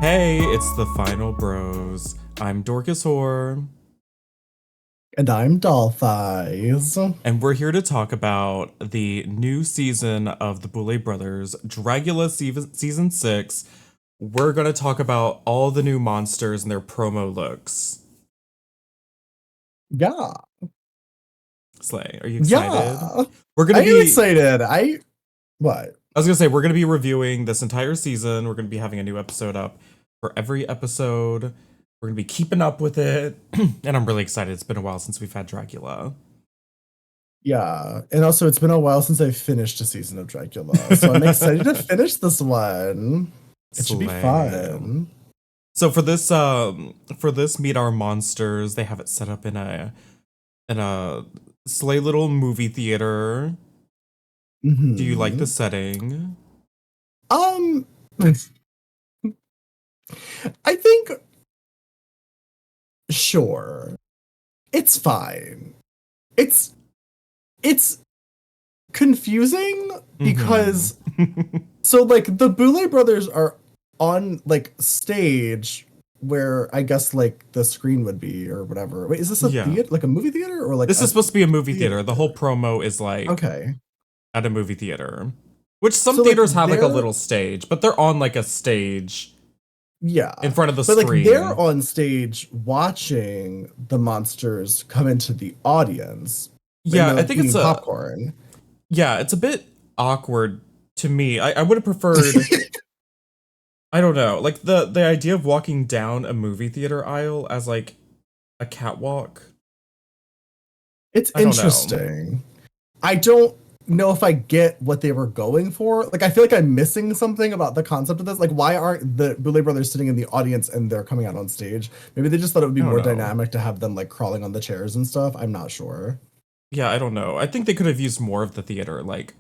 Hey, it's the Final Bros. I'm Dorcas Hoare, And I'm Dollface. and we're here to talk about the new season of the Boule Brothers, Dragula season 6. We're going to talk about all the new monsters and their promo looks. Yeah. Slay, are you excited? Yeah. We're going I to am be excited. What? I was going to say we're going to be reviewing this entire season. We're going to be having a new episode up for every episode. We're going to be keeping up with it, and I'm really excited. It's been a while since we've had Dragula. Yeah. And also, it's been a while since I finished a season of Dragula. So I'm excited to finish this one. It should be Slay. fun. So for this Meet Our Monsters, they have it set up in a slay little movie theater. Mhm. Do you like the setting? Um, I think, sure. It's fine. It's confusing because so like the Boule brothers are on like stage where I guess like the screen would be or whatever. Wait, is this a Yeah. theater, like a movie theater, or like This a is supposed to be a movie theater. The whole theater? promo is like Okay. at a movie theater. Which some So like theaters have like a they're little stage, but they're on like a stage yeah, in front of the but like screen. they're on stage watching the monsters come into the audience. Yeah, and they're I think eating it's popcorn. it's a bit awkward to me. I would have preferred I don't know, like the idea of walking down a movie theater aisle as like a catwalk. It's I don't know. interesting. I don't know if I get what they were going for. Like, I feel like I'm missing something about the concept of this. Like, why aren't the Boule brothers sitting in the audience and they're coming out on stage? Maybe they just thought it would be I don't more know. dynamic to have them like crawling on the chairs and stuff. I'm not sure. Yeah, I don't know. I think they could have used more of the theater, like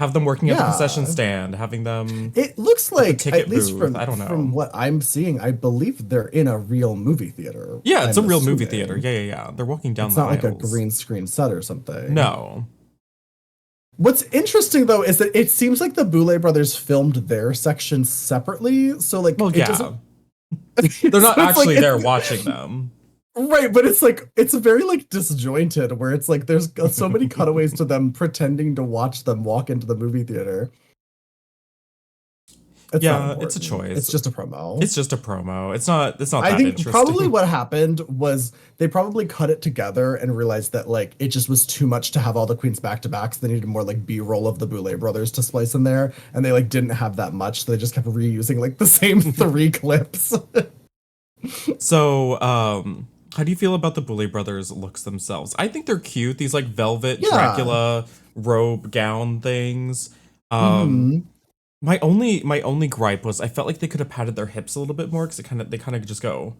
have them working at the concession Yeah. stand, having them It looks at the like, ticket at least booth. from I don't from know. what I'm seeing, I believe they're in a real movie theater. Yeah, it's I'm a real movie theater. assuming. Yeah. They're walking down It's the not like a aisles. green screen set or something. No. What's interesting though is that it seems like the Boule brothers filmed their section separately. So like Well, it yeah. doesn't They're not so it's actually like, there watching them. right, but it's like it's very like disjointed where it's like there's so many cutaways to them pretending to watch them walk into the movie theater. It's not Yeah, it's a important. choice. It's just a promo. It's just a promo. It's not I that think interesting. probably what happened was they probably cut it together and realized that like it just was too much to have all the queens back to back. So they needed more like B-roll of the Boule brothers to splice in there, and they like didn't have that much. So they just kept reusing like the same three clips. So, how do you feel about the Boule Brothers looks themselves? I think they're cute. These like velvet Yeah. Dracula robe gown things. Mhm. My only gripe was I felt like they could have padded their hips a little bit more because they kind of just go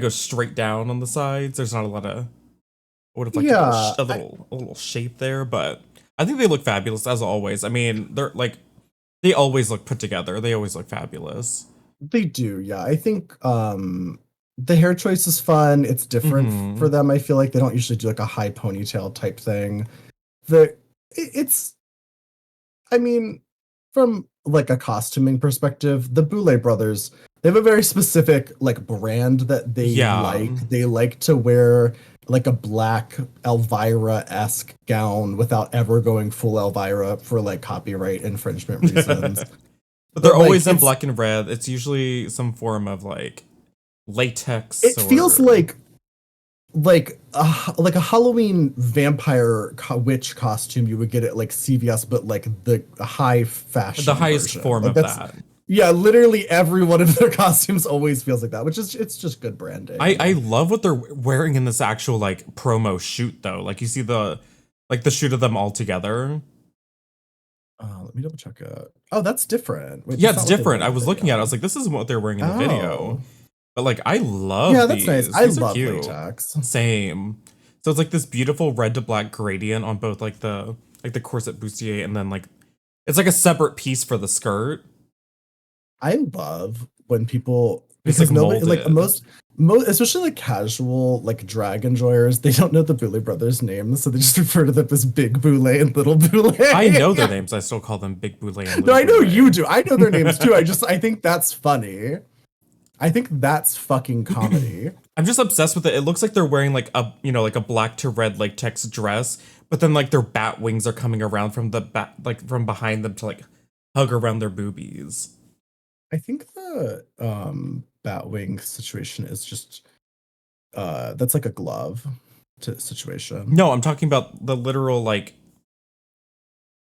straight down on the sides. There's not a lot of I would have liked Yeah, a little shape there, but I think they look fabulous as always. I mean, they always look put together. They always look fabulous. they do. Yeah, I think the hair choice is fun. It's different for Mhm. them. I feel like they don't usually do like a high ponytail type thing. The it's I mean, from like a costuming perspective, the Boule brothers, they have a very specific like brand that they Yeah. like. They like to wear like a black Elvira-esque gown without ever going full Elvira for like copyright infringement reasons. But they're But, like, always in it's black and red. It's usually some form of like latex it feels or like a Halloween vampire witch costume you would get at like CVS, but like the high fashion, the highest version. form Like, of that's that. yeah, literally every one of their costumes always feels like that, which is it's just good branding. I love what they're wearing in this actual like promo shoot though. Like you see the shoot of them all together. Let me double check it. Oh, that's different. Wait, Yeah, that's it's not what they different. wore I in the was looking at it. I was video. like, this isn't what they're wearing in the video. Oh, But like I love yeah, that's nice. these. I These are love cute. latex. Same. So it's like this beautiful red to black gradient on both like the corset bustier and then like it's like a separate piece for the skirt. I love when people It's because like nobody like molded. most especially like casual like drag enjoyers, they don't know the Boule Brothers names, so they just refer to them as Big Boule and Little Boule. I know their names. I still call them Big Boule and No, Little I know you Boule. do. I know their names too. I think that's funny. I think that's fucking comedy. I'm just obsessed with it. It looks like they're wearing like a like a black to red latex dress, but then like their bat wings are coming around from the back, like from behind them to like hug around their boobies. I think the Batwing situation is just that's like a glove situation. No, I'm talking about the literal like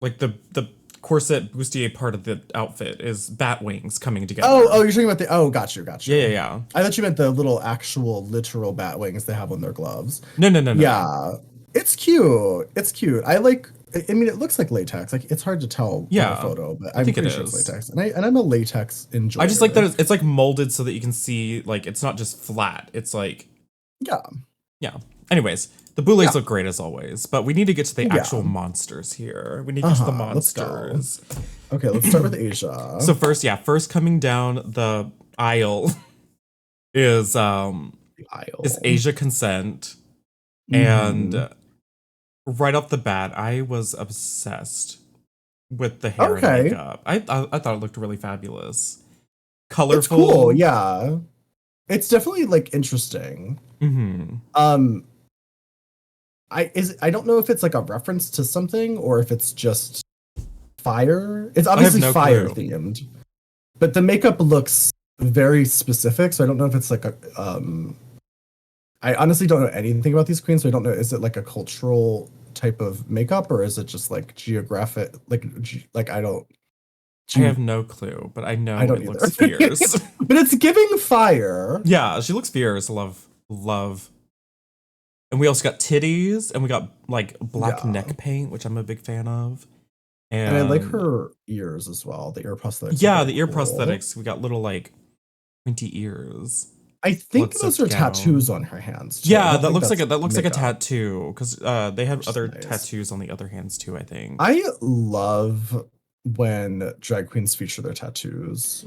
the corset bustier part of the outfit is bat wings coming together. Oh, you're talking about got you. Yeah. I thought you meant the little actual literal bat wings they have on their gloves. No. Yeah, it's cute. It's cute. I mean, it looks like latex. Like it's hard to tell from a photo, but I'm think pretty it sure it's is. latex. And I'm a latex enjoyer. I just like that it's like molded so that you can see like it's not just flat. It's like yeah. Anyways, the boules look great as always, but we need to get to the actual monsters here. We need to get to the Let's go. monsters. Okay, let's start with Asia. So first coming down the aisle is Asia Consent. And right off the bat, I was obsessed with the hair and makeup. I thought it looked really fabulous. Colorful. It's cool, yeah. It's definitely like interesting. I don't know if it's like a reference to something or if it's just fire. It's obviously fire themed, but the makeup looks very specific. So I don't know if it's like a. I honestly don't know anything about these queens, so I don't know. Is it like a cultural type of makeup or is it just like geographic? Like I don't. I have no clue, but I know it looks fierce. But it's giving fire. Yeah, she looks fierce. Love. And we also got titties, and we got like black neck paint, which I'm a big fan of. And I like her ears as well. The ear prosthetics. Yeah, the ear prosthetics. We got little like pointy ears. I think those are tattoos on her hands. Too. Yeah, that looks like a tattoo because they have other tattoos on the other hands too. I think. I love when drag queens feature their tattoos.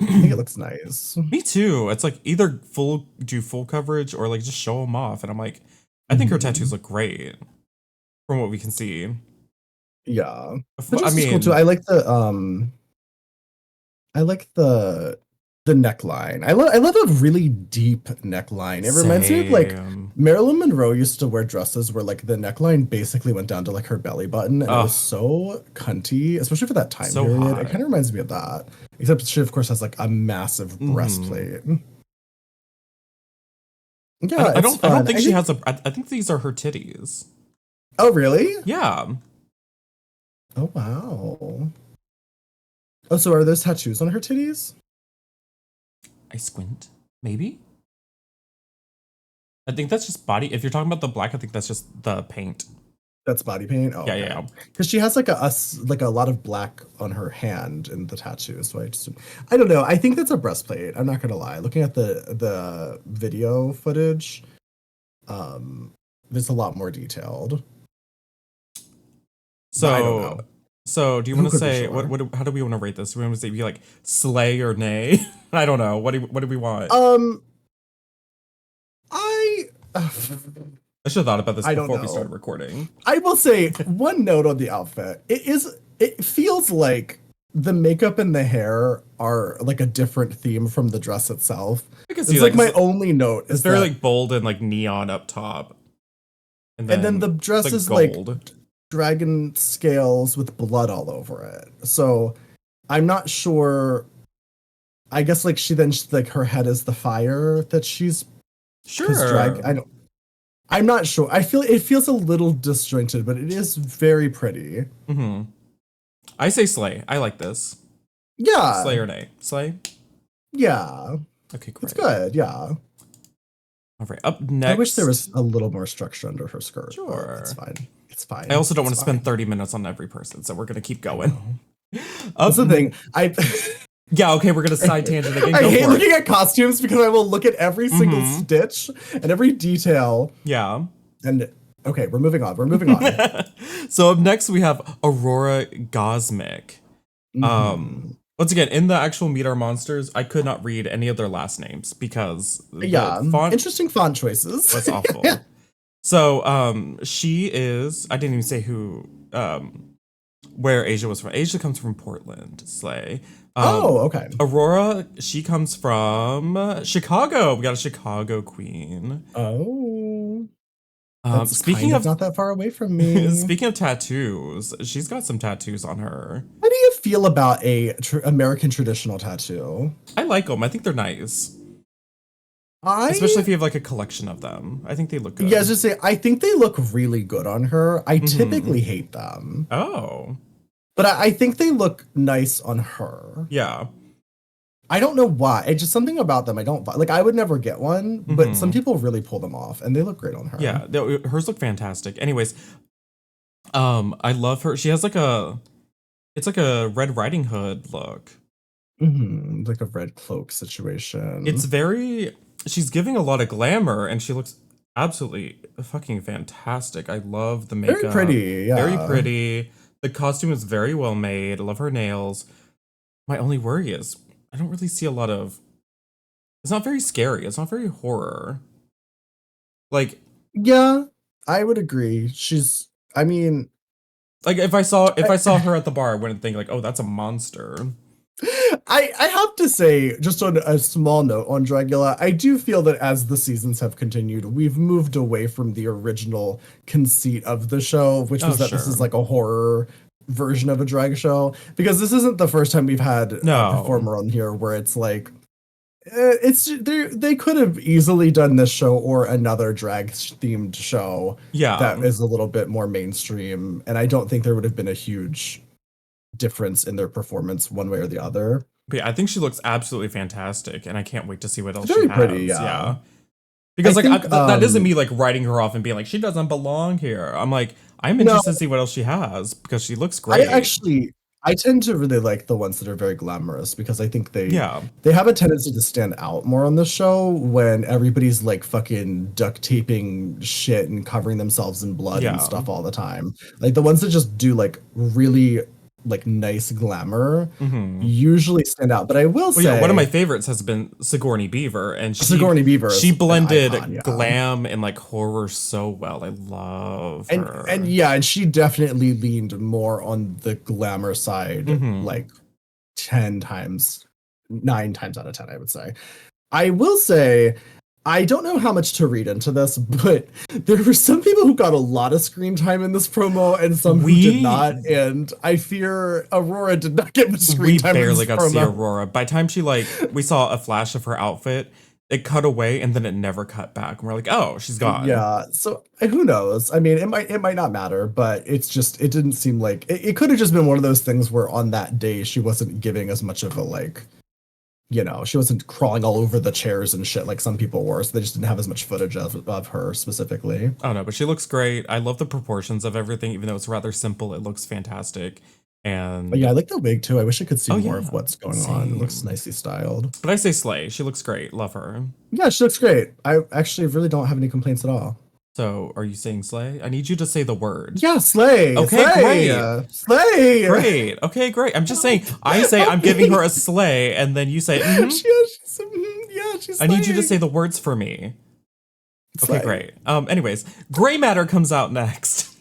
I think it looks nice. Me too. It's like either do full coverage or like just show them off, and I'm like, I think her tattoos look great from what we can see. Yeah, I mean, cool too. I like the neckline. I love a really deep neckline. It reminds me of like Marilyn Monroe used to wear dresses where like the neckline basically went down to like her belly button, and it was so cunty, especially for that time period. Hot. It kind of reminds me of that, except she of course has like a massive breastplate. Yeah, I don't think she has I think these are her titties. Oh really? Yeah. Oh wow. Oh, so are those tattoos on her titties? I squint. Maybe. I think that's just body. If you're talking about the black, I think that's just the paint. That's body paint. Oh, yeah. Because she has like a lot of black on her hand in the tattoo. So I don't know. I think that's a breastplate. I'm not gonna lie. Looking at the video footage, it's a lot more detailed. So do you want to say what? How do we want to rate this? Do we want to say be like slay or nay? I don't know. What do we want? I should have thought about this before we started recording. I will say one note on the outfit. It feels like the makeup and the hair are like a different theme from the dress itself. It's like my only note. It's very like bold and like neon up top. And then the dress is like dragon scales with blood all over it. So I'm not sure. I guess like her head is the fire that she's I'm not sure. It feels a little disjointed, but it is very pretty. I say slay. I like this. Yeah. Slay or nay? Slay? Yeah. Okay, great. It's good, yeah. All right, up next. I wish there was a little more structure under her skirt. Sure. It's fine. It's fine. I also don't want to spend 30 minutes on every person, so we're going to keep going. That's the thing. Yeah, okay, we're going to side tangent again. I hate looking at costumes because I will look at every single stitch and every detail. Yeah. And okay, we're moving on. So up next we have Aurora Gozmic. Once again, in the actual Meet Our Monsters, I could not read any of their last names because the Yeah, font interesting font choices. was awful. So, she is, I didn't even say who, where Asia was from. Asia comes from Portland, Slay. Oh, okay. Aurora, she comes from Chicago. We got a Chicago queen. Oh, that's Speaking kind of of not that far away from me. speaking of tattoos, she's got some tattoos on her. How do you feel about a American traditional tattoo? I like them. I think they're nice, especially I if you have like a collection of them. I think they look good. Yeah, just say I think they look really good on her. I Mhm. typically hate them, Oh, but I think they look nice on her. yeah. I don't know why. It's just something about them I don't like. I would never get one, but some Mhm. people really pull them off, and they look great on her. Yeah, hers look fantastic. Anyways, I love her. She has like it's like a Red Riding Hood look. Like a red cloak situation. It's very, she's giving a lot of glamour and she looks absolutely fucking fantastic. I love the makeup. Very pretty, Very yeah. pretty. The costume is very well made. I love her nails. My only worry is I don't really see a lot of, it's not very scary. It's not very horror. Like, Yeah, I would agree. I mean, if I saw her at the bar, I wouldn't think like, oh, that's a monster. I have to say, just on a small note on Dragula, I do feel that as the seasons have continued, we've moved away from the original conceit of the show, which was that this is Sure. like a horror version of a drag show. Because this isn't the first time we've had a No. performer on here where it's like, they could have easily done this show or another drag themed show Yeah. that is a little bit more mainstream, and I don't think there would have been a huge difference in their performance one way or the other. But yeah, I think she looks absolutely fantastic, and I can't wait to see what else Very she has. pretty, yeah. Because I like think, that isn't me like writing her off and being like she doesn't belong here. I'm like I'm interested to see what else she has because she looks great. I tend to really like the ones that are very glamorous because I think Yeah. they have a tendency to stand out more on the show when everybody's like fucking duct taping shit and covering themselves in blood Yeah. and stuff all the time. Like the ones that just do like really like nice glamour usually stand out. But I will say, yeah, one of my favorites has been Sigourney Beaver, and Sigourney Beaver is she an blended icon, yeah. glam and like horror so well. I love her. And yeah, and she definitely leaned more on the glamour side, like 9 times out of 10, I would say. I will say, I don't know how much to read into this, but there were some people who got a lot of screen time in this promo and some who did not, and I fear Aurora did not get much screen time in this promo. We barely got to see Aurora. By the time we saw a flash of her outfit, it cut away and then it never cut back. And we're like, oh, she's gone. Yeah, so who knows? I mean, it might not matter, but it's just, it didn't seem like, it could have just been one of those things where on that day she wasn't giving as much of a like, she wasn't crawling all over the chairs and shit like some people were, so they just didn't have as much footage of her specifically. Oh no, but she looks great. I love the proportions of everything, even though it's rather simple. It looks fantastic. And yeah, I like the wig too. I wish I could see more yeah, of what's going on. It looks nicely styled. But I say slay. She looks great. Love her. Yeah, she looks great. I actually really don't have any complaints at all. So, are you saying slay? I need you to say the word. Yeah, slay. Okay, slay. great. Slay. Great. Okay, great. I'm just saying. I say I'm giving her a slay, and then you say, she's I need you to say the words for me. Slay. Okay, great. Anyways, Gray Matter comes out next.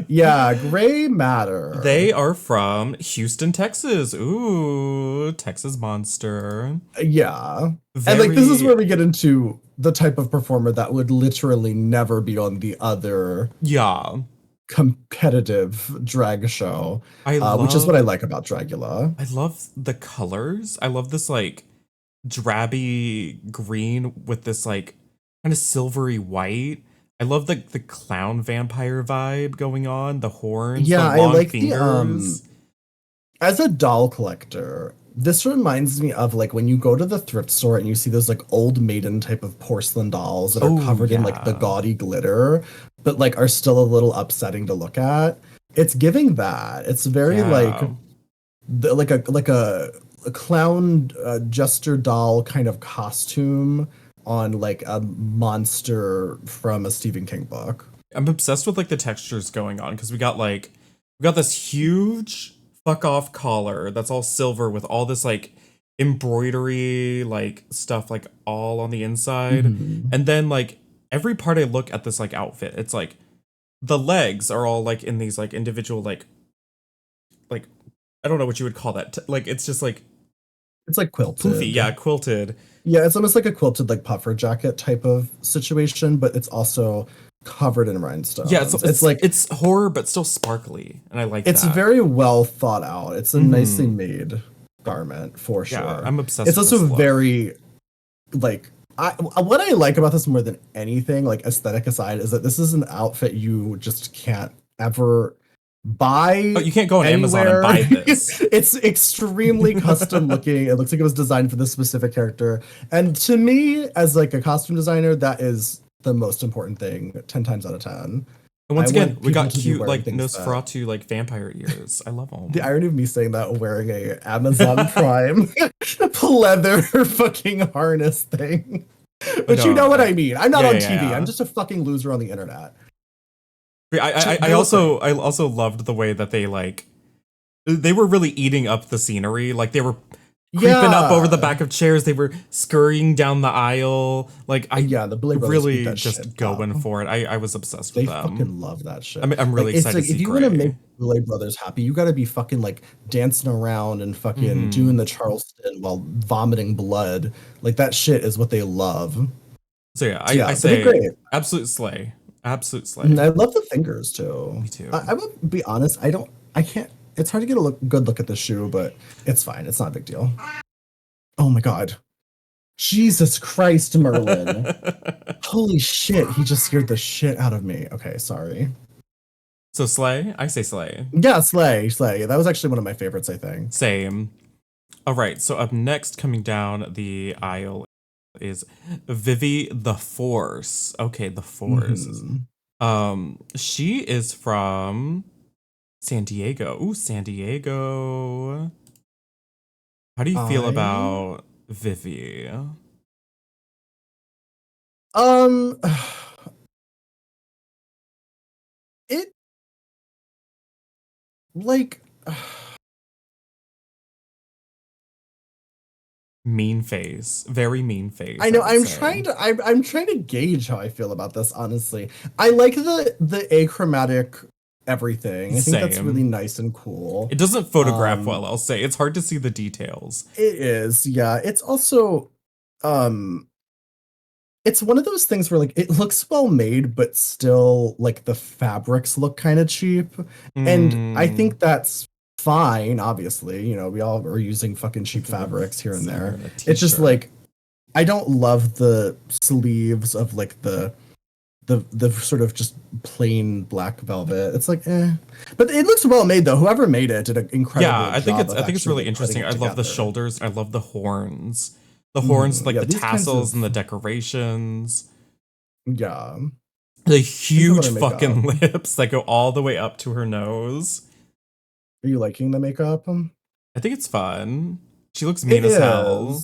Yeah, Gray Matter. They are from Houston, Texas. Ooh, Texas monster. Yeah. And like this is where we get into the type of performer that would literally never be on the other competitive drag show. Which is what I like about Dragula. I love the colors. I love this like drabby green with this like kind of silvery white. I love the clown vampire vibe going on, the horns, the long I like fingers. As a doll collector, this reminds me of like when you go to the thrift store and you see those like old maiden type of porcelain dolls that are covered in like the gaudy glitter, but like are still a little upsetting to look at. It's giving that. It's very like a clown jester doll kind of costume on like a monster from a Stephen King book. I'm obsessed with like the textures going on because we got this huge fuck off collar that's all silver with all this like embroidery like stuff like all on the inside. Mhm. And then like every part I look at this like outfit, it's like the legs are all like in these like individual like I don't know what you would call that. Like it's just like It's like poofy, quilted. yeah, quilted. Yeah, it's almost like a quilted like puffer jacket type of situation, but it's also covered in Yeah, it's rhinestones. It's it's like it's horror but still sparkly, and I like it's that. very well thought out. It's a nicely Hmm. made garment for Yeah, sure. I'm obsessed It's with also this look. very like what I like about this more than anything, like aesthetic aside, is that this is an outfit you just can't ever Oh, buy you can't go on Amazon and anywhere. buy this. It's extremely custom looking. It looks like it was designed for this specific character. And to me, as like a costume designer, that is the most important thing, 10 times out of 10. And I once again, want we people got to be cute wearing like things that Nosferatu like vampire ears. I love the them. irony of me saying that wearing a Amazon Prime pleather fucking harness thing. Oh, But you no, know what I mean. I'm not yeah, on yeah, TV. I'm yeah. just a fucking loser on the internet. Yeah. I They look great. also loved the way that they were really eating up the scenery. Like they were creeping up over the Yeah. back of chairs. They were scurrying down the aisle. Like I Yeah, the Boule Brothers eat really that shit just up. going for it. I was obsessed with They them. fucking love that I shit. mean, I'm Like really it's excited like to if see you want to make Gray. Boule Brothers happy, you got to be fucking like dancing around and fucking doing Hmm. the Charleston while vomiting blood. Like that shit is what they love. So yeah, So I yeah, but they're say great. absolute slay, absolute And slay. I love the fingers too. Me too. I will be honest. I can't. It's hard to get a good look at the shoe, but it's fine. It's not a big deal. Oh my god. Jesus Christ, Merlin. Holy shit, he just scared the shit out of me. Okay, sorry. So slay, I say slay. Yeah, Slay, Slay. That was actually one of my favorites, I think. Same. All right, so up next, coming down the aisle, is Vivy the Force. Okay, the Force. Hmm. She is from San Diego. Ooh, San Diego. How do you feel I about Vivy? um it like Mean face, very mean face, I I know would say. I'm trying to gauge how I feel about this, honestly. I like the achromatic everything. I think that's really Same. nice and cool. It doesn't photograph Um well, I'll say. It's hard to see the details. it is, yeah. It's also um it's one of those things where like it looks well made, but still like the fabrics look kind of cheap. And I Mm. think that's fine, obviously. You know, we all are using fucking cheap fabrics here and there. Same, a It's just t-shirt. like I don't love the sleeves of like the sort of just plain black velvet. It's like but it looks well made though. Whoever made it did an Yeah, incredible job of I think it's actually really like putting interesting. it I love the together. shoulders. I love the horns. The horns, like Yeah, the these kinds tassels of and the decorations. yeah, The things I want huge to make up. fucking lips that go all the way up to her nose. Are you liking the makeup? I think it's fun. She looks It mean as is. hell.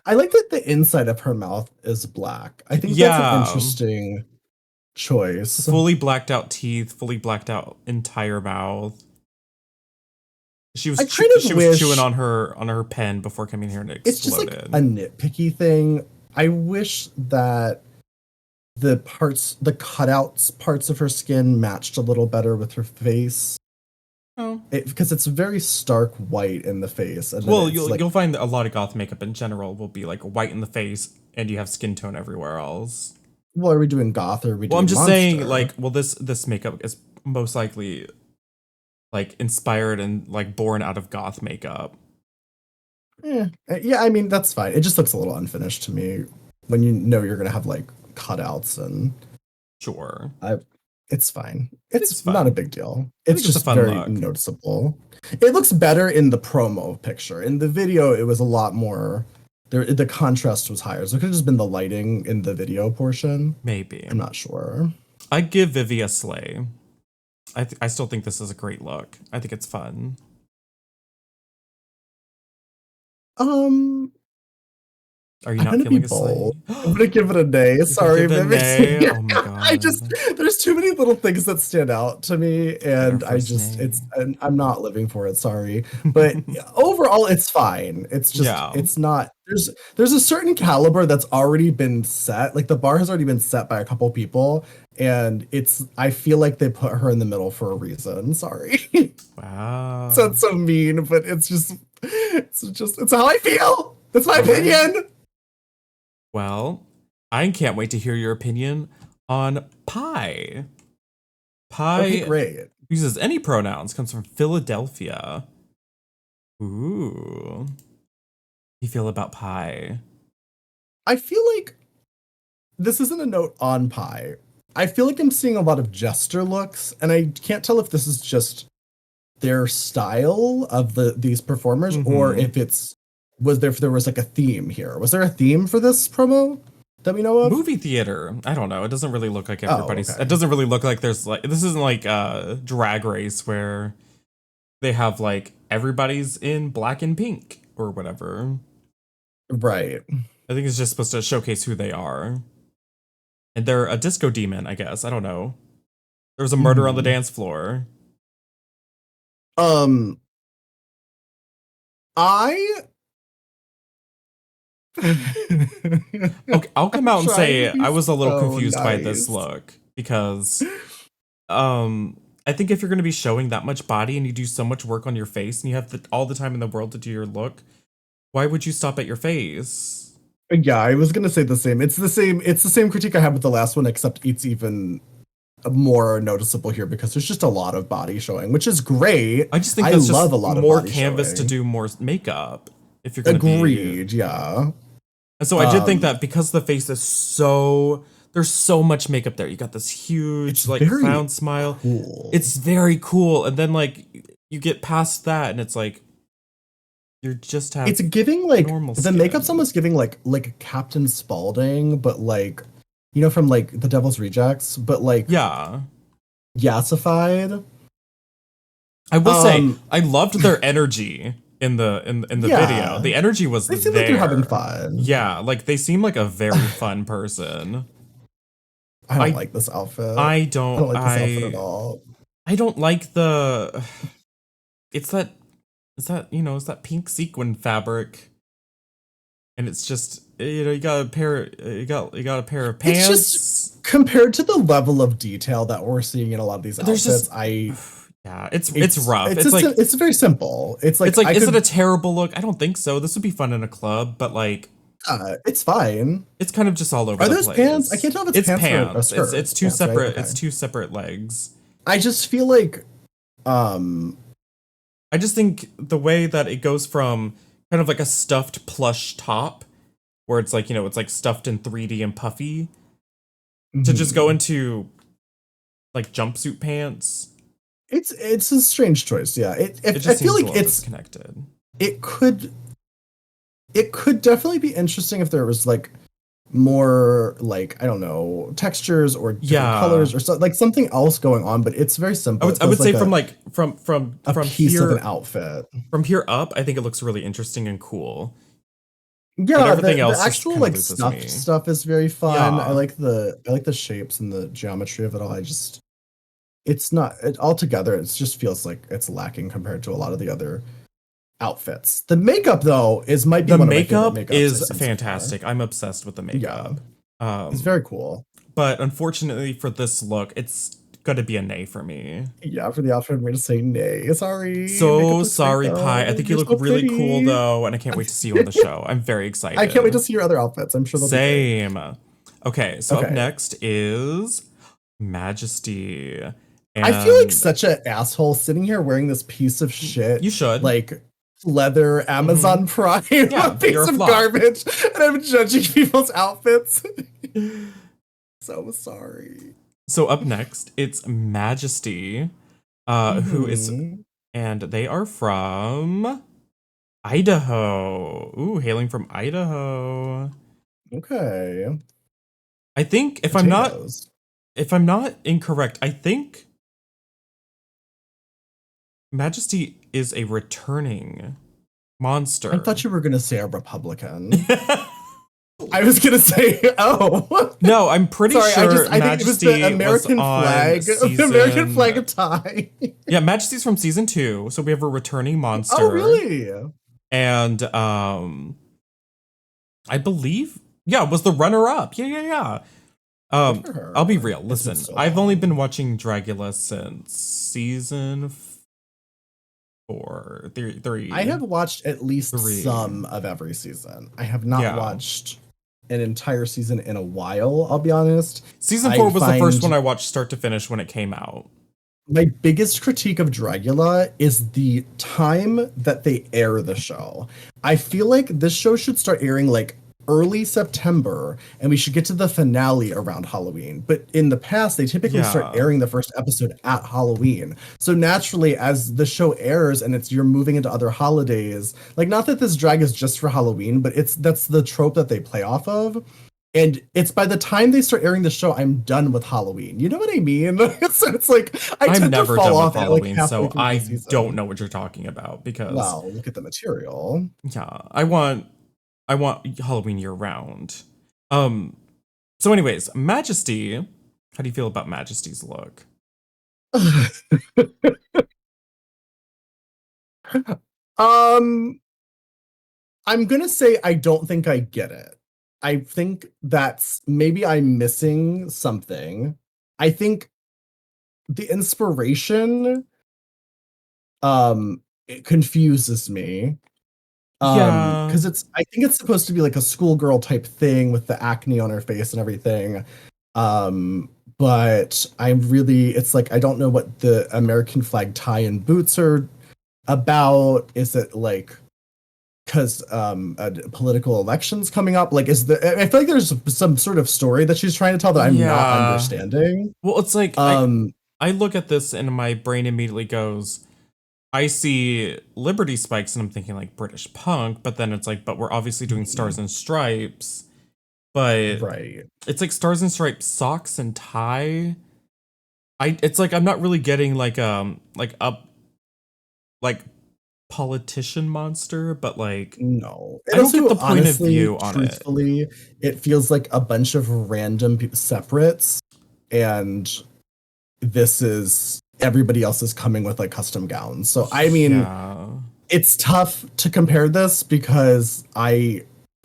I like that the inside of her mouth is black. I think that's an Yeah. interesting choice. Fully blacked out teeth, fully blacked out entire mouth. I kind of She was chewing wish on her pen before coming here and it it's just like a exploded. nitpicky thing. I wish that the cutouts parts of her skin matched a little better with her face. Oh. Because it's very stark white in the face, and then Well, it's like, you'll find that a lot of goth makeup in general will be like white in the face and you have skin tone everywhere else. well, are we doing goth or are we Well, I'm doing just saying monster? like, well this makeup is most likely like inspired and like born out of goth makeup. Yeah, I mean that's fine. It just looks a little unfinished to me when you know you're gonna have like cutouts and Sure. I it's fine. I think it's It's not a fun. big deal. I It's think it's a just fun very look. noticeable. It looks better in the promo picture. In the video, it was a lot more. The contrast was higher. So it could have just been the lighting in the video portion. Maybe. I'm not sure. I'd give Vivi a slay. I still think this is a great look. I think it's fun. Um, Are you I'm not gonna be feeling a bold. slay? I'm gonna give it a nay. You're gonna Sorry, give it a nay? Vivy. Oh my I just god. there's too many little things that stand out to me, Got our and I first just nay. and I'm not living for it. Sorry, but overall, it's fine. It's just Yeah. it's not. There's a certain caliber that's already been set. Like the bar has already been set by a couple people, and it's. I feel like they put her in the middle for a reason. Sorry, Wow. sounds so mean, but it's how I feel. That's my All right. opinion. Well, I can't wait to hear your opinion on pie. Okay, Pie great. uses any pronouns, comes from Philadelphia. Ooh. You feel about pie? I feel like this isn't a note on pie. I feel like I'm seeing a lot of jester looks, and I can't tell if this is just their style of these performers, or Mm-hmm. if there was like a theme here. Was there a theme for this promo that we know of? Movie theater. I don't know. It doesn't really look like Oh, everybody's. It okay. doesn't really look like there's like this isn't like Drag Race where they have like everybody's in black and pink or whatever. Right. I think it's just supposed to showcase who they are. And they're a disco demon, I guess. I don't know. There was a murder on the Mhm. dance floor. Um, I Okay, I'll come I'm out and trying to say be I was a little so confused by this nice. look because I think if you're going to be showing that much body and you do so much work on your face and you have all the time in the world to do your look, why would you stop at your face? Yeah, I was gonna say the same. It's the same critique I had with the last one, except it's even more noticeable here because there's just a lot of body showing, which is great. I just think I that's love just a lot of more body canvas to showing. do more makeup if you're going to be. Agreed, yeah. And so I did think Um, that because the face is so there's so much makeup there. You got this it's huge like very clown smile. cool. It's very cool. And then like you get past that and it's like you just It's have giving like normal the makeup's skin. almost giving like Captain Spaulding, but like from like The Devil's Rejects, but like Yeah. yassified. I will say Um, I loved their energy in the video. yeah. The energy was They seem like they're having there. fun. Yeah, like they seem like a very fun person. I don't I like this outfit. I I don't don't like this outfit at all. I don't like the it's that it's that pink sequin fabric and it's just you got a pair you got a pair of It's just pants. compared to the level of detail that we're seeing in a lot of these There's outfits, just I yeah, it's rough. it's very simple. It's like I Is it a could terrible look? I don't think so. This would be fun in a club, but like it's fine. it's kind of just all over Are the those pants? I place. can't tell if it's It's pants or a pants. skirt. It's pants, right? Okay. It's two separate legs. I just feel like um I just think the way that it goes from kind of like a stuffed plush top where it's like, it's like stuffed in 3D and puffy to just go mhm. into like jumpsuit pants. It's a strange choice. Yeah. It I just feel seems a like little disconnected. it could it could definitely be interesting if there was like more like I don't know textures or different Yeah. colors or like something else going on, but it's very simple. It I would feels say like from a like piece of an outfit. from here up, I think it looks really interesting and cool. But Yeah, everything the else just actual kind of like loses stuffed me. stuff is very fun. Yeah. I like the shapes and the geometry of it all. It's not altogether. It just feels like it's lacking compared to a lot of the other outfits. The makeup though is might be The one of my favorite makeup makeups I've is seen so far. fantastic. I'm obsessed with the Yeah, makeup. it's Um, very cool. but unfortunately for this look, it's gonna be a nay for me. Yeah, for the outfit, I'm going to say nay. Sorry, makeup So looks great sorry, Pie. I though. think you You're look so really cool pretty. though, and I can't wait to see you on the show. I'm very I can't wait to excited. see your other outfits. I'm sure they'll be great. Same. Okay, so up Okay. next is Majesty. I feel like And such an asshole sitting here wearing this piece of shit, you should. like leather Hmm. Amazon Prime Yeah, you're piece a of flop. garbage, and I'm judging people's outfits. So sorry. So up next, it's Majesty, who is, Hmm. and they are from Idaho. Ooh, hailing from Idaho. Okay. I think Potatoes. if I'm not incorrect, I think Majesty is a returning I monster. thought you were gonna say a Republican. I was gonna say, oh. No, I'm pretty Sorry, sure I think it was the Majesty was American on flag, the American flag season. tie. Yeah, Majesty's from season 2, so we have a returning Oh, monster, really? and I believe, yeah, was the runner up. Yeah, yeah, yeah. Good for her. I'll be real. It's been Listen, so I've only long. been watching Dragula since season 4, I have watched at least three. some of every season. I have not Yeah. watched an entire season in a while, I'll be honest. Season I 4 was the first find one I watched start to finish when it came out. my biggest critique of Dragula is the time that they air the show. I feel like this show should start airing like early September and we should get to the finale around Halloween. But in the past, they typically start Yeah. airing the first episode at Halloween. So naturally, as the show airs and you're moving into other holidays, like not that this drag is just for Halloween, but that's the trope that they play off of. And it's by the time they start airing the show, I'm done with Halloween. You know what I mean? So it's like I I'm tend to never fall done with off at like Halloween, halfway so through I the season. don't know what you're talking about because Well, look at the material. yeah, I want Halloween year round. So anyways, Majesty, how do you feel about Majesty's look? um, I'm gonna say I don't think I get it. I think that's maybe I'm missing something. I think the inspiration it confuses me. Yeah. Because I think it's supposed to be like a schoolgirl type thing with the acne on her face and everything. But it's like I don't know what the American flag tie and boots are about. Is it like because political elections coming up? Like, I feel like there's some sort of story that she's trying to tell that I'm not Yeah. understanding. Well, it's like I look at this and my brain immediately goes, I see Liberty Spikes and I'm thinking like British punk, but then it's like, but we're obviously doing Stars and Stripes. But right. It's like Stars and Stripes socks and tie. It's like I'm not really getting like a politician monster, but like no. I don't get the point honestly, of view on truthfully, it feels like a bunch of random separates, and this is everybody else is coming with like custom gowns. So I mean, yeah. It's tough to compare this because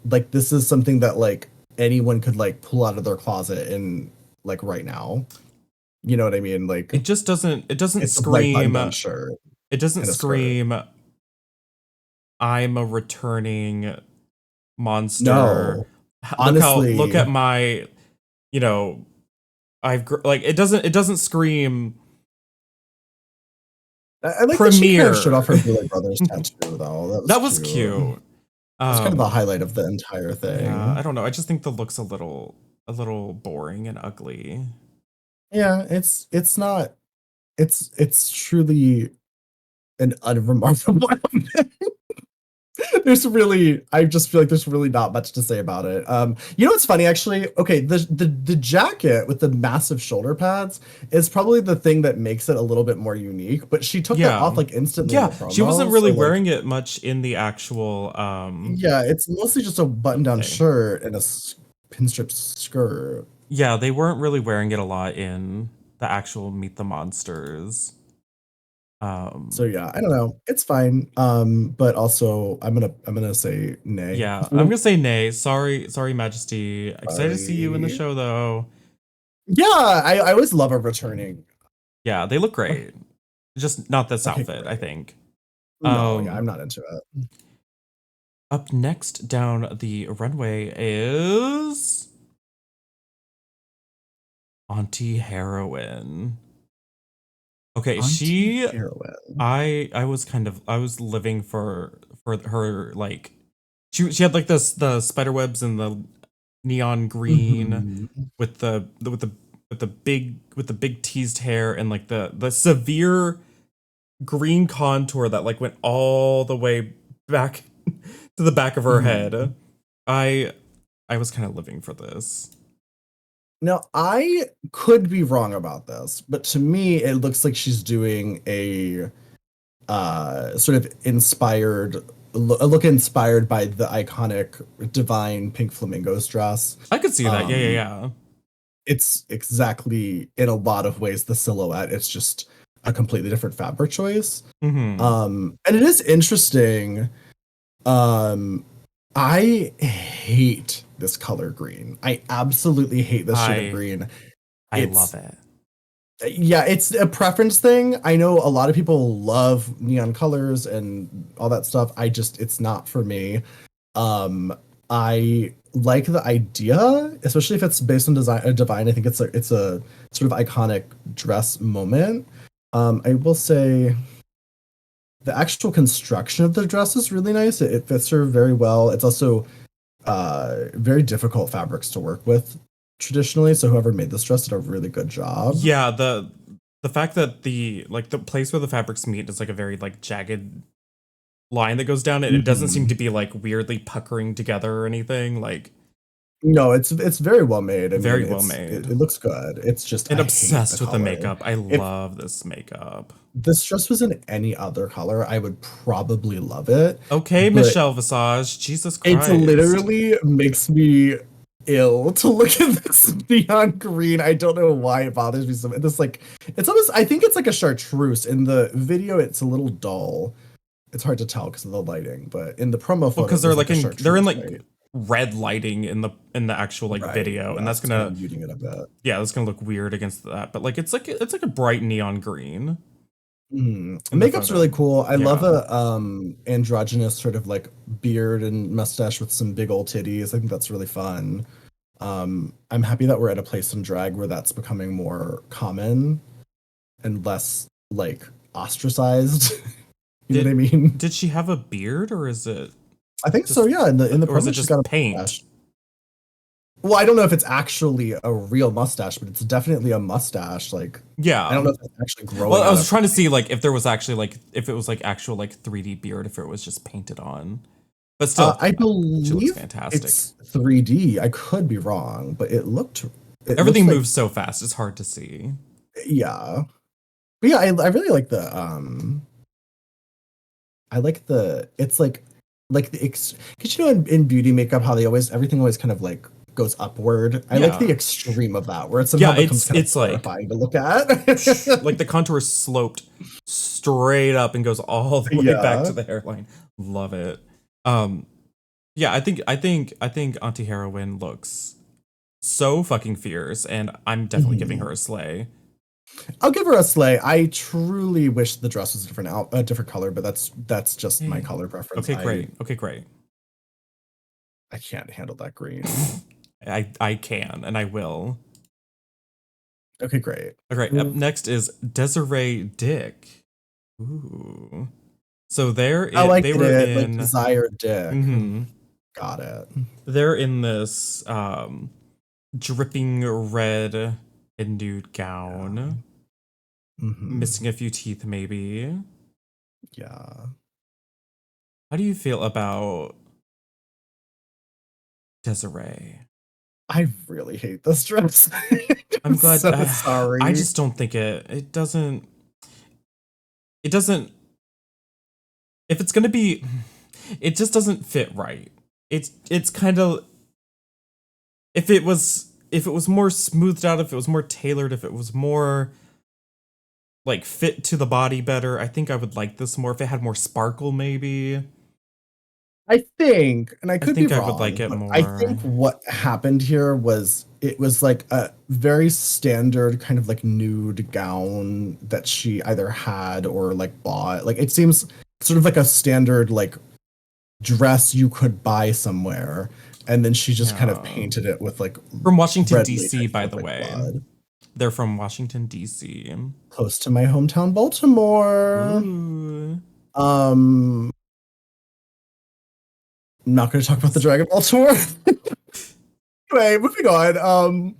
this is something that like anyone could like pull out of their closet and like right now. You know what I mean? Like it just doesn't it's scream a shirt. It doesn't scream I'm a returning monster. No. Honestly, look at my, you know, it doesn't scream. I like that she kind of showed off her Boule Brothers tattoo though. That was cute. That's kind of the highlight of the entire thing. Yeah, I don't know. I just think the look's a little boring and ugly. Yeah, it's not. It's truly an unremarkable outfit. I just feel like there's really not much to say about it. You know what's funny actually? Okay, the jacket with the massive shoulder pads is probably the thing that makes it a little bit more unique, but she took that off like instantly. Yeah, she wasn't really wearing it much in the actual yeah, it's mostly just a button-down shirt and a pinstrip skirt. Yeah, they weren't really wearing it a lot in the actual Meet the Monsters. So yeah, I don't know. It's fine. But also I'm gonna say nay. Yeah, I'm gonna say nay. Sorry, Majesty. Excited to see you in the show though. Yeah, I always love her returning. Yeah, they look great. Just not this outfit, I think. No, yeah, I'm not into it. Up next down the runway is Auntie Heroin. Okay, Auntie Heroin. I was living for her, like she had like the spider webs and the neon green with the big teased hair and like the severe green contour that like went all the way back to the back of her head. I was kind of living for this. Now, I could be wrong about this, but to me, it looks like she's doing a sort of inspired a look inspired by the iconic Divine Pink Flamingos dress. I could see that. Yeah, yeah, Um, yeah. it's exactly in a lot of ways the silhouette. It's just a completely different fabric choice. Mm-hmm. And it is interesting. Um, I hate this color green. I absolutely hate this shade of I green. I love It's it. yeah, it's a preference thing. I know a lot of people love neon colors and all that stuff. It's not for me. Um, I like the idea, especially if it's based on divine. I think it's a sort of iconic dress moment. I will say the actual construction of the dress is really nice. It fits her very well. It's also very difficult fabrics to work with traditionally. So whoever made this dress did a really good job. Yeah, the fact that the place where the fabrics meet is like a very like jagged line that goes down, and it doesn't seem Mhm. to be like weirdly puckering together or anything. Like No, it's very well made. I mean, very well it made. looks good. It's just And I hate the obsessed with the color. makeup. I If love this makeup. this dress was in any other color, I would probably love it. Okay, But Michelle Visage. Jesus it Christ. literally makes me ill to look at this neon green. I don't know why it bothers me so much. This like it's almost I think it's like a chartreuse. In the video, it's a little dull. It's hard to tell because of the lighting, but in the promo Well, because photos, there's like a they're in chartreuse like light. red lighting in the actual like Right. video, and Yeah, that's it's kind of gonna muting it a bit. yeah, that's gonna look weird against that. But like it's like a bright neon green in the Makeup's really photo. cool. I love Yeah. a androgynous sort of like beard and mustache with some big old titties. I think that's really fun. I'm happy that we're at a place in drag where that's becoming more common and less like ostracized. You know what I Did mean? did she have a beard, or is it I think so, just yeah. In the or is promo it she's got just a paint? mustache. Well, I don't know if it's actually a real mustache, but it's definitely a mustache. Like I don't Yeah. know if it's actually Well, growing I out was of her trying to see face. like if there was actually like if it was like actual like 3D beard, if it was just painted on. But still, I she looks believe fantastic. it's 3D. I could be wrong, but it looks Everything like moves so fast; it's hard to see. yeah. But yeah, I really like the I like the it's like the because you know in beauty makeup how they always everything always kind of like goes upward. I like the Yeah, extreme of that where it somehow yeah. becomes kind of It's like horrifying to look at. like the contour is sloped straight up and goes all the way back Yeah. to the hairline. Love it. Yeah, I think Auntie Heroin looks so fucking fierce, and I'm definitely giving Mhm. her a slay. I'll give her a slay. I truly wish the dress was a different color, but that's just my Hey. color preference. Okay, great. Okay, great. I can't handle that green. I can and I will. Okay, great. Okay, up next is Desiree Dick. Ooh. So I like they were it, like in Desire Dick. mhm. Got it. They're in this dripping red and nude Yeah. gown, Hmm. missing a few teeth maybe. Yeah. How do you feel about Desiree? I really hate this dress. I'm I'm glad so I sorry. just don't think it doesn't if it's going to be it just doesn't fit right. It's kind of if it was more smoothed out, if it was more tailored, if it was more like fit to the body better, I think I would like this more. If it had more sparkle, maybe I think, and I I could be think I would like wrong, it but I more. think what happened here was it was like a very standard kind of like nude gown that she either had or like bought. Like it seems sort of like a standard like dress you could buy somewhere. And then she just kind of Yeah, painted it with like from Washington red D.C. latex by with the like way, blood. they're from Washington D.C. Close to my hometown, Baltimore. Ooh, Um, I'm not going to talk about the Dragon Baltimore. Anyway, moving on.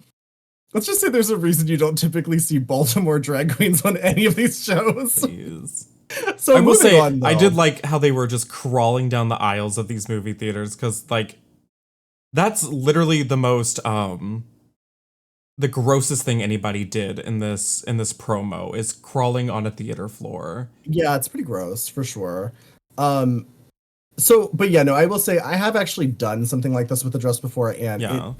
Let's just say there's a reason you don't typically see Baltimore drag queens on any of these shows. please. So I will moving say on I did though. like how they were just crawling down the aisles of these movie theaters because like that's literally the grossest thing anybody did in this promo is crawling on a theater floor. Yeah, it's pretty gross for sure. Um, So, but yeah, no, I will say I have actually done something like this with a dress before, and Yeah.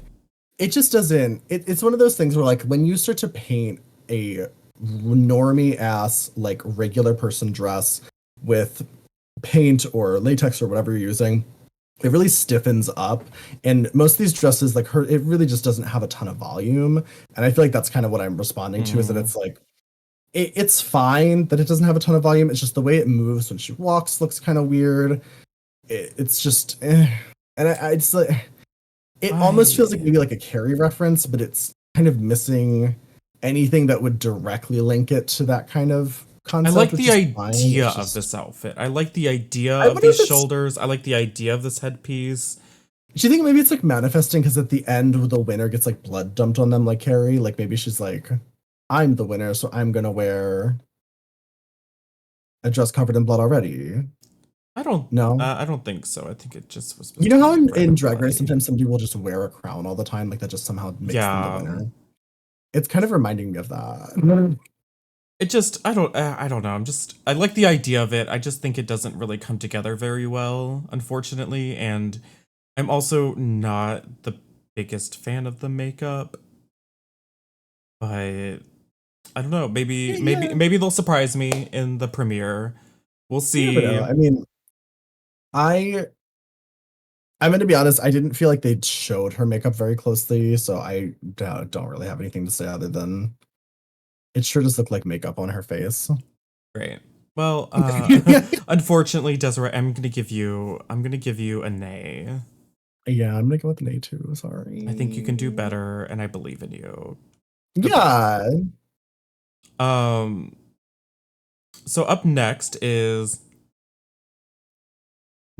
it just doesn't. It's one of those things where like when you start to paint a normie ass like regular person dress with paint or latex or whatever you're using, it really stiffens up. And most of these dresses, like her, it really just doesn't have a ton of volume. And I feel like that's kind of what I'm responding to, is that Mm. it's like it's fine that it doesn't have a ton of volume. It's just the way it moves when she walks looks kind of weird. It's just, and I just like, it almost feels like I maybe like a Carrie reference, but it's kind of missing anything that would directly link it to that kind of I concept, like which the is fine. idea It's of just, this outfit. I like the idea I of wonder these if it's, shoulders. I like the idea of this headpiece. do you think maybe it's like manifesting because at the end the winner gets like blood dumped on them like Carrie? Like maybe she's like, I'm the winner, so I'm gonna wear a dress covered in blood already. No? I don't think so. I think it just was You supposed know to how be in random Drag Race bloody. sometimes somebody will just wear a crown all the time, like that just somehow makes them the Yeah. winner? It's kind of reminding me of that. It just I don't know. I like the idea of it. I just think it doesn't really come together very well, unfortunately, and I'm also not the biggest fan of the makeup, but I don't know. Yeah, Maybe they'll surprise me in the premiere. We'll you never know. see. I mean, I I'm gonna be honest. I didn't feel like they showed her makeup very closely, so I don't really have anything to say other than it sure does look like makeup on her face. Great. Well, unfortunately, Desiree, I'm gonna give you a nay. Yeah, I'm gonna go with an A2. I think you can do Sorry. better, and I believe in you. Goodbye. Yeah. Um, so up next is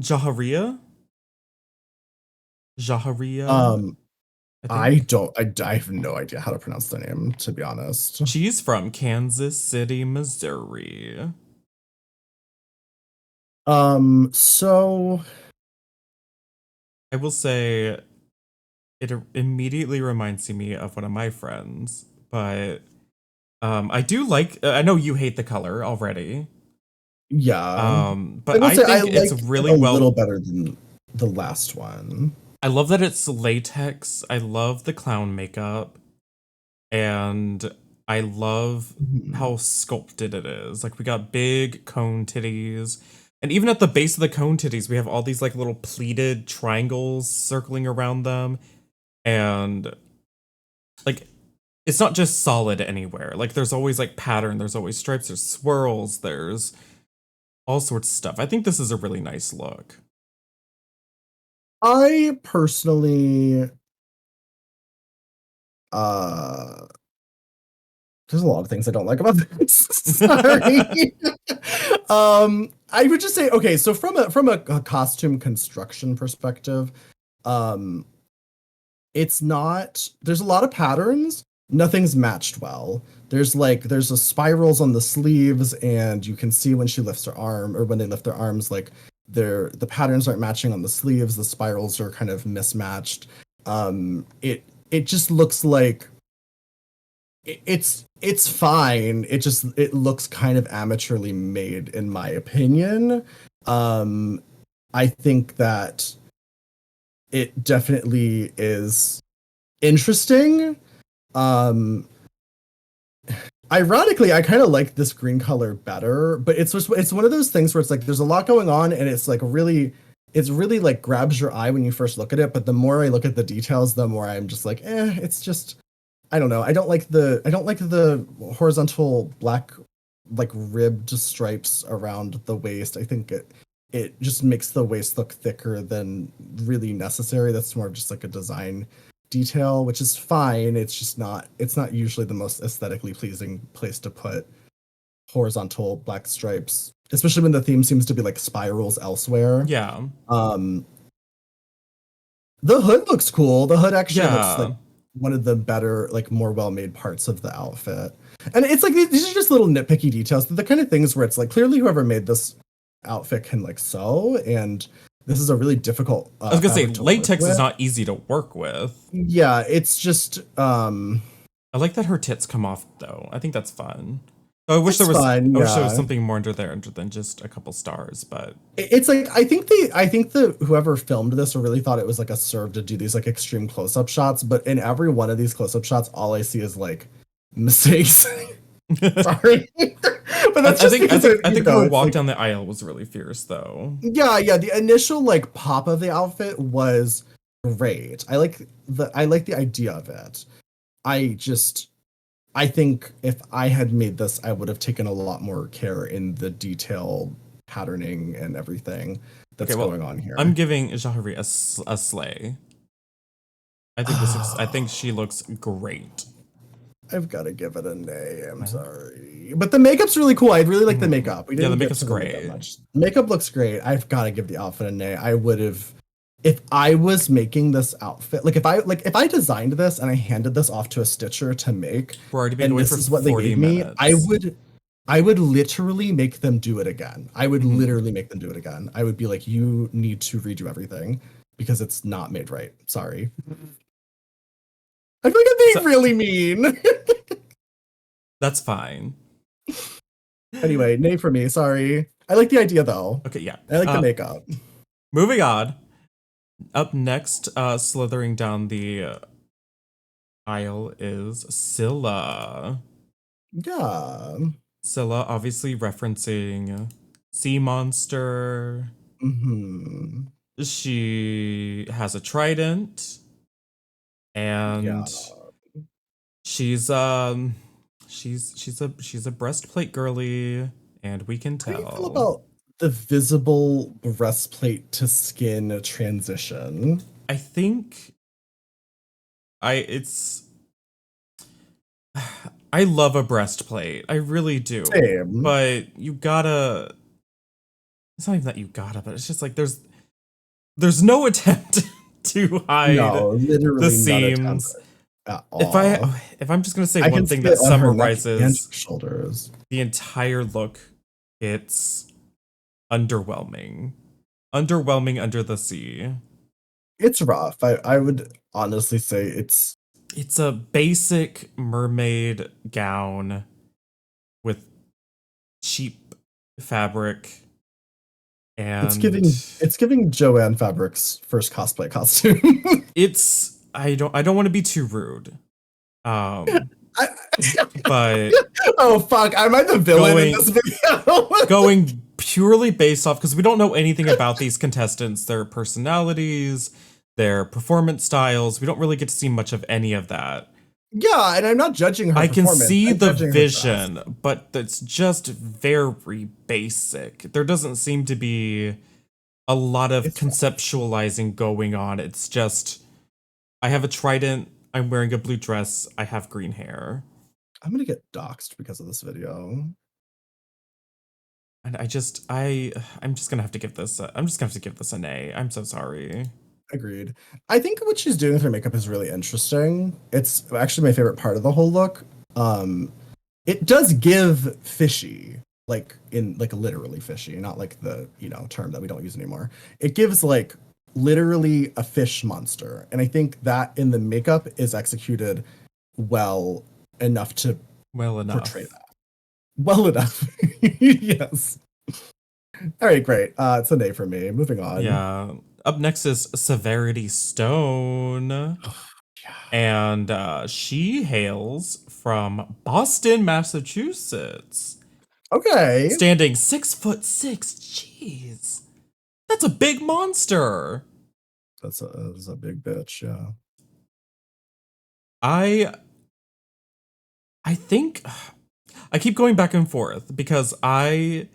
Jaharia. Jaharia, Um, I I think. don't. I have no idea how to pronounce the name, to be honest. She's from Kansas City, Missouri. So I will say it immediately reminds me of one of my friends, but I do like. I know you hate the color already. yeah, I But will I say I think it's like it really a little well. better than the last one. I love that it's latex. I love the clown makeup, and I love Mhm. how sculpted it is. Like we got big cone titties. And even at the base of the cone titties, we have all these like little pleated triangles circling around them. And like it's not just solid anywhere. Like there's always like pattern, there's always stripes, there's swirls, there's all sorts of stuff. I think this is a really nice look. I personally, uh, there's a lot of things I don't like about this. Sorry. I would just say, okay, so from a costume construction perspective, um, it's not. There's a lot of patterns. Nothing's matched well. There's a spirals on the sleeves, and you can see when she lifts her arm or when they lift their arms, like the patterns aren't matching on the sleeves. The spirals are kind of mismatched. It just looks like it's fine. It looks kind of amateurly made in my opinion. Um, I think that it definitely is interesting. Um, Ironically, I kind of like this green color better, but it's one of those things where it's like there's a lot going on and it's really like grabs your eye when you first look at it, but the more I look at the details, the more I'm just like, it's just I don't know. I don't like the horizontal black like ribbed stripes around the waist. I think it just makes the waist look thicker than really necessary. That's more of just like a design detail, which is fine. It's not usually the most aesthetically pleasing place to put horizontal black stripes, especially when the theme seems to be like spirals elsewhere. Yeah. Um the hood looks cool. The hood actually looks like Yeah. one of the better, like more well-made parts of the outfit. And it's like these are just little nitpicky details. They're the kind of things where it's like clearly whoever made this outfit can like sew, and this is a really difficult I was gonna say fabric to work latex is with. not easy to work with. Yeah, it's just I like that her tits come off though. I think that's fun. I wish It's fine, I wish there was yeah. something more under there than just a couple stars, but It's like I think the whoever filmed this really thought it was like a serve to do these like extreme close-up shots, but in every one of these close-up shots, all I see is like mistakes. Sorry. But that's just because I think her it's walk like down the aisle was really fierce though. yeah, the initial like pop of the outfit was great. I like the idea of it. I just I think if I had made this, I would have taken a lot more care in the detail patterning and everything Okay, that's well, going on I'm here. giving Jaharia a slay. I think she looks great. I've got to give it a nay. I'm sorry, but the makeup's really cool. I really like the Mhm. makeup. We Yeah, the didn't get makeup's to the makeup great. much. Makeup looks great. I've got to give the outfit a nay. I would have, if I was making this outfit, like if I designed this and I handed this off to a stitcher to make, We're already been and away this for is what they 40 gave me, I minutes. would, I would literally make them do it again. I would Mhm. literally make them do it again. I would be like, you need to redo everything because it's not made right. Sorry. I feel like I'm So being really mean. that's fine. Anyway, nay for me. Sorry. I like the idea though. Okay, yeah. I like the makeup. Moving on. Up next, slithering down the aisle is Scylla. Yeah. Scylla, obviously referencing sea monster. Hmm. She has a trident, Yeah. and she's um she's a breastplate girly, and we can How do you feel tell. about the visible breastplate to skin transition? I think I it's I love a breastplate. I really do. Same. But you gotta it's not even that you gotta, but it's just like there's no attempt to hide No, the literally none attempt seams. at all. If I'm just gonna say I one can thing see that it on her neck and summarizes her shoulders. the entire look, it's underwhelming. Underwhelming under the sea. It's rough. I would honestly say it's It's a basic mermaid gown with cheap fabric it's and giving it's giving Joanne Fabric's first cosplay costume. it's I don't want to be too rude. Um I, but oh fuck! Am I the villain in going this video? going purely based off because we don't know anything about these contestants, their personalities, their performance styles. We don't really get to see much of any of that. Yeah, and I'm not judging her I can performance. see I'm the judging her dress. vision, but it's just very basic. There doesn't seem to be a lot of It's rough. conceptualizing going on. It's just I have a trident, I'm wearing a blue dress, I have green hair. I'm gonna get doxxed because of this video. And I'm just gonna have to give this I'm just gonna have to give this an A. I'm so sorry. Agreed. I think what she's doing with her makeup is really interesting. It's actually my favorite part of the whole look. Um, it does give fishy, like in like literally fishy, not like the term that we don't use anymore. It gives like literally a fish monster, and I think that in the makeup is executed well enough to Well portray enough. that. Well enough. Yes. All right, great. It's an A for me. Moving on. Yeah. Up next is Severity Stone. Yeah. And she hails from Boston, Massachusetts. Okay. Standing 6'6". Jeez. That's a big monster. That's a big bitch, yeah. I I think I keep going back and forth because I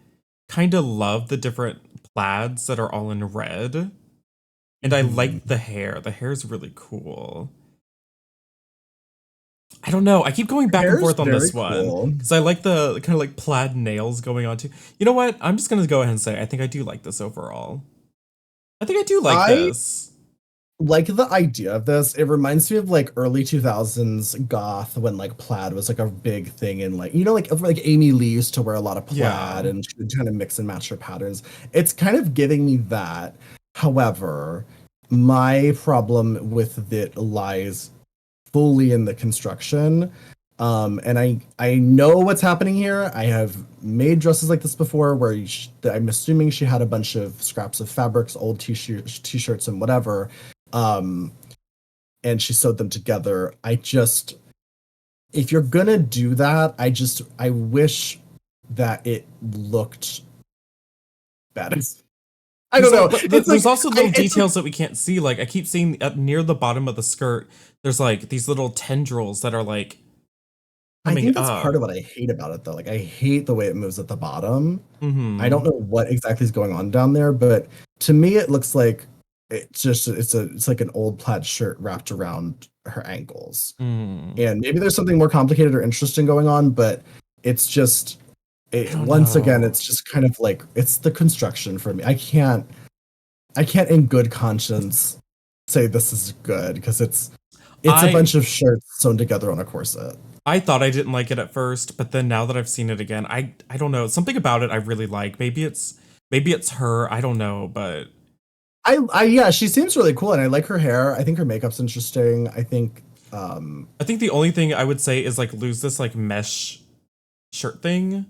kind of love the different plaids that are all in red. And I Mhm. like the hair. The hair is really cool. I don't know. I keep going back and Hair's forth on very this one cool. because I like the kind of like plaid nails going on too. You know what? I'm just gonna go ahead and say I think I do like this overall. I think I do like I this. like the idea of this. It reminds me of like early 2000s goth when like plaid was like a big thing and like Amy Lee used to wear a lot of plaid Yeah. and she would kind of mix and match her patterns. It's kind of giving me that. However, my problem with it lies fully in the construction. And I know what's happening here. I have made dresses like this before, where I'm assuming she had a bunch of scraps of fabrics, old t-shirts and whatever, um, and she sewed them together. If you're gonna do that, I wish that it looked better. I don't know. There's also little details that we can't see. Like I keep seeing near the bottom of the skirt, there's like these little tendrils that are like I think that's part of what I hate about it, though. Like, I hate the way it moves at the bottom. I don't know what exactly is going on down there, but to me, it looks like it's like an old plaid shirt wrapped around her ankles. And maybe there's something more complicated or interesting going on, but it's just once again, it's just kind of like it's the construction for me. I can't in good conscience say this is good because it's a bunch of shirts sewn together on a corset. I thought I didn't like it at first, but then now that I've seen it again, I don't know. Something about it I really like. Maybe it's her. I don't know, but yeah, she seems really cool, and I like her hair. I think her makeup's interesting. I think the only thing I would say is like lose this like mesh shirt thing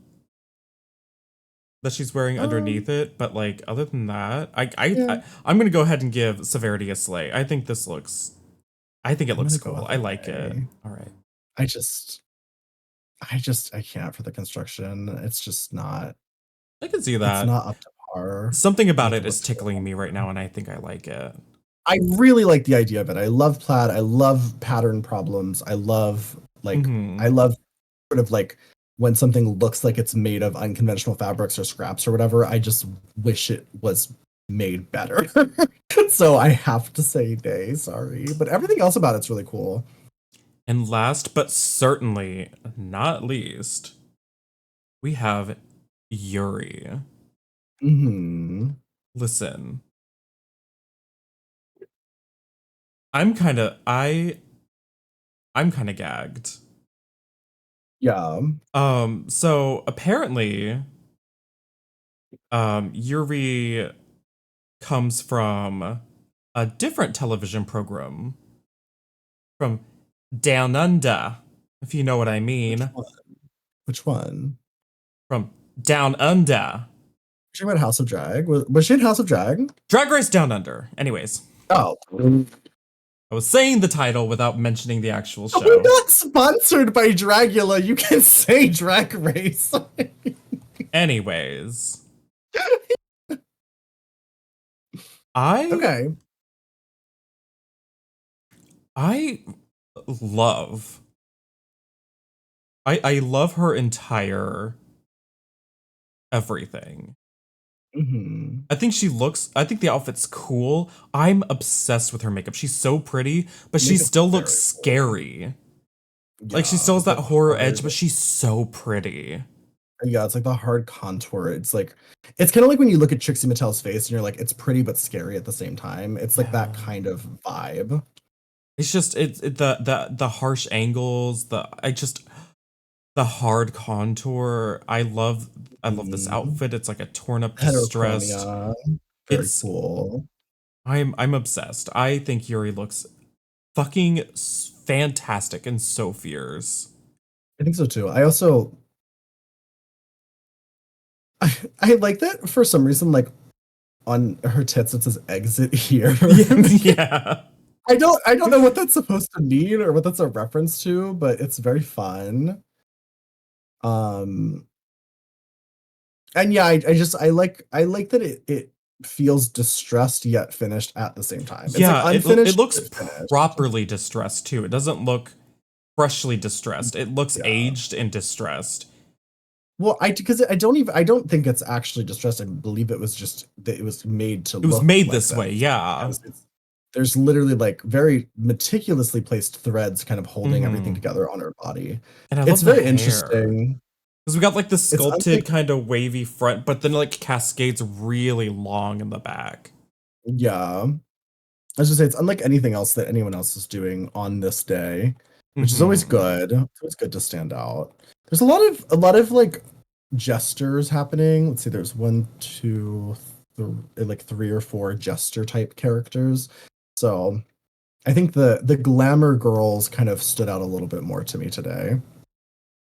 that she's wearing underneath it. But like other than that, I'm gonna go ahead and give Severity a slay. I think it looks cool. I like it. All right. I can't for the construction. It's just not. I can see that. It's not up to par. Something about it is tickling me right now, and I think I like it. I really like the idea of it. I love plaid. I love pattern problems. I love I love sort of like when something looks like it's made of unconventional fabrics or scraps or whatever. I just wish it was made better. So I have to say nay, sorry. But everything else about it's really cool. And last but certainly not least, we have Yuri. Listen. I'm kind of gagged. Yeah. So apparently Yuri comes from a different television program from Down Under, if you know what I mean. Which one? From Down Under. She about House of Drag? Was she in House of Drag? Drag Race Down Under. Anyways. Oh. I was saying the title without mentioning the actual show. We're not sponsored by Dragula. You can say Drag Race. Anyways. Okay. I love her entire everything. I think the outfit's cool. I'm obsessed with her makeup. She's so pretty, but she still looks scary. Yeah, like she still has that horror edge, but she's so pretty. Yeah, it's like the hard contour. It's kind of like when you look at Trixie Mattel's face and you're like, it's pretty but scary at the same time. It's like that kind of vibe. It's just the harsh angles, the hard contour. I love this outfit. It's like a torn up, distressed. Very cool. I'm obsessed. I think Yuri looks fucking fantastic and so fierce. I think so too. I also I like that for some reason, like on her tits it says exit here. Yeah. I don't know what that's supposed to mean or what that's a reference to, but it's very fun. And yeah, I like that it feels distressed yet finished at the same time. It's yeah, like it looks properly distressed too. It doesn't look freshly distressed. It looks aged and distressed. Well, I don't think it's actually distressed. I believe it was just that it was made to. It was made this way, yeah. There's literally like very meticulously placed threads kind of holding everything together on her body. And it's very interesting. Because we got like the sculpted kind of wavy front, but then like cascades really long in the back. Yeah. I was gonna say it's unlike anything else that anyone else is doing on this day, which is always good. It's always good to stand out. There's a lot of like gestures happening. Let's see, there's 1, 2, like 3 or 4 jester type characters. So I think the glamour girls kind of stood out a little bit more to me today.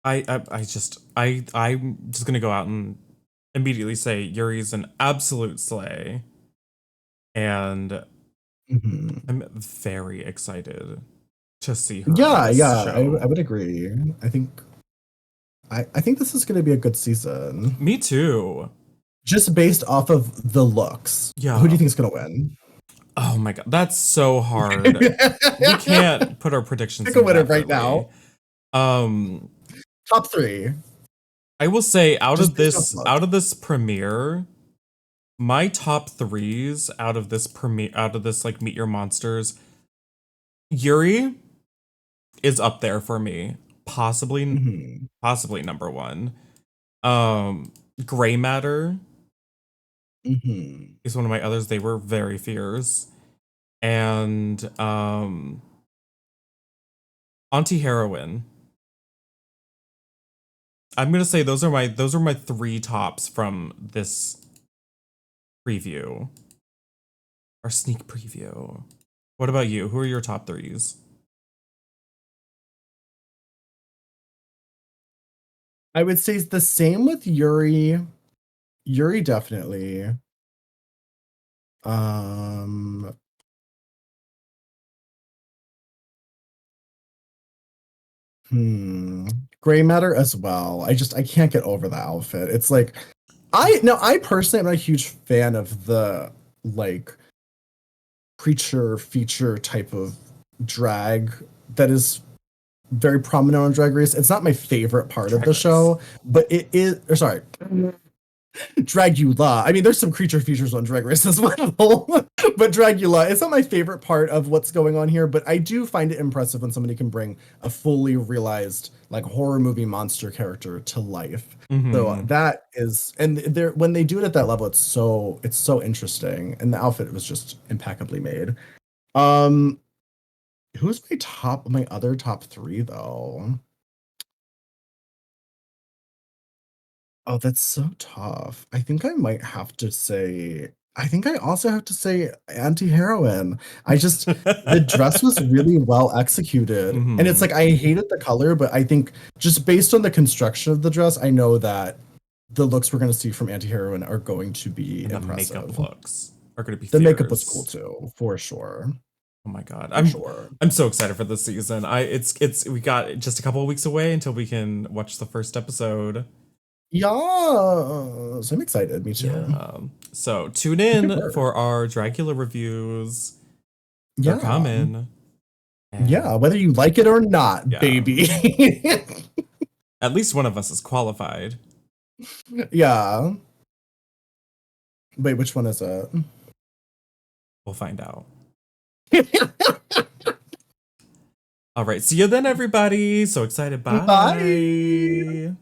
I'm just gonna go out and immediately say Yuri's an absolute slay, and Mhm. I'm very excited to see her on Yeah, this yeah, show. I would agree. I think I think this is going to be a good season, Me too. just based off of the looks. Who do Yeah. you think is going to win? Oh my god, that's so hard. We can't put our predictions Pick a in winner that right early. now. Um, Top three, I will say just based off looks. out of this premiere, my top threes out of this like Meet Your Monsters, Yuri is up there for me. Mhm. Possibly number one. Um, Gray Matter Mhm. is one of my others. They were very fierce. And Auntie Heroin. I'm gonna say those are my three tops from this preview. Our sneak preview. What about you? Who are your top threes? I would say the same with Yuri. Yuri definitely. Um, hmm. Gray matter as well. I can't get over the outfit. It's like I personally am not a huge fan of the like creature feature type of drag that is very prominent on Drag Race. It's not my favorite part of Drag the Race. show, but it is, or sorry, Dragula. I mean, there's some creature features on Drag Race as well, but Dragula, it's not my favorite part of what's going on here, but I do find it impressive when somebody can bring a fully realized, like, horror movie monster character to life. So Mm-hmm. that is, and they're when they do it at that level, it's so interesting, and the outfit was just impeccably made. Um, who's my other top three though? Oh, that's so tough. I think I might have to say, I think I also have to say Auntie Heroin. The dress was really well executed. And it's Mm-hmm. like, I hated the color, but I think just based on the construction of the dress, I know that the looks we're going to see from Auntie Heroin are going to be And the makeup impressive. looks are gonna be The makeup was cool fierce. too, for sure. Oh my god. For sure. I'm so excited for this season. It's we got just a couple of weeks away until we can watch the first episode. Yes, I'm excited. Me too. Yeah. So tune Okay, in word. for our Dracula reviews. They're Yeah. coming. Yeah, And whether you like it or not, yeah. baby. At least one of us is qualified. Yeah. Wait, which one is it? We'll find out. All right. See you then, everybody. So excited. Bye. Bye.